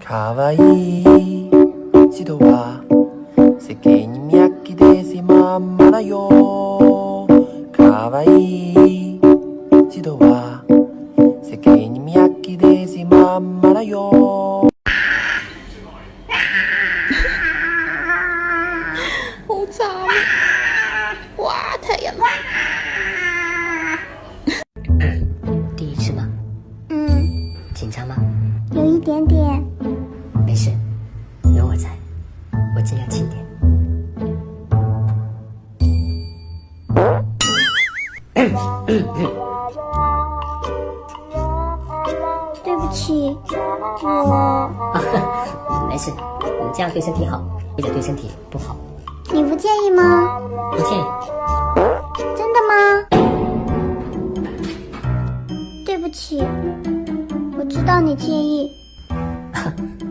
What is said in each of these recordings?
かわいい人は世間に見きでせまんまだよ。かわいい人は世間に見きでせまんまだよ。好慘！哇，太阳了！第一次吗？紧张吗？有一点点。没事，有我在，我尽量轻点。对不起，我没事，这样对身体好，或者对身体不好。你不介意吗？不介意。真的吗？对不起，我知道你介意。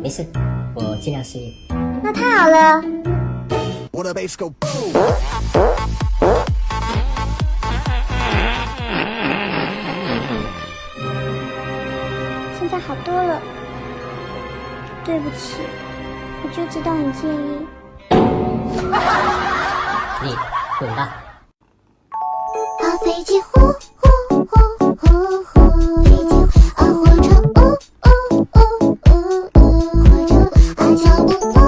没事，我尽量适应。那太好了。我的 bass go boom。现在好多了。对不起，我就知道你介意。你滚吧。啊，飞机呼呼呼呼呼，飞机啊，火车呜呜呜呜呜，火车啊，脚步噗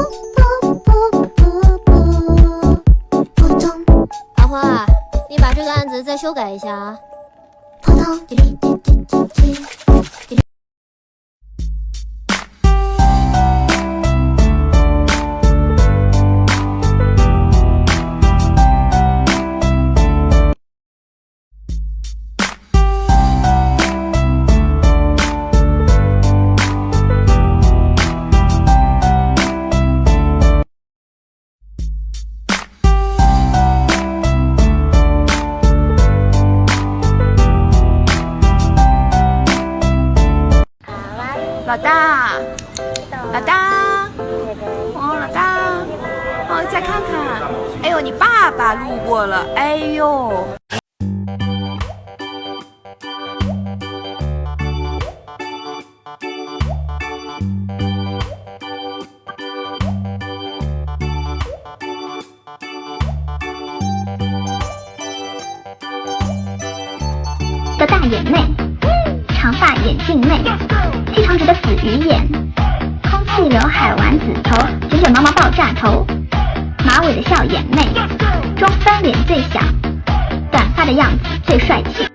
噗噗噗噗，扑通。阿花，你把这个案子再修改一下啊。扑通，滴滴滴滴滴滴滴。老大，老大，老大，再看看，哎呦，你爸爸路过了，哎呦。的大眼妹，长发眼镜妹，细长直的死鱼眼，空气刘海丸子头，卷卷毛毛爆炸头，马尾的笑眼妹，中分脸最响，短发的样子最帅气。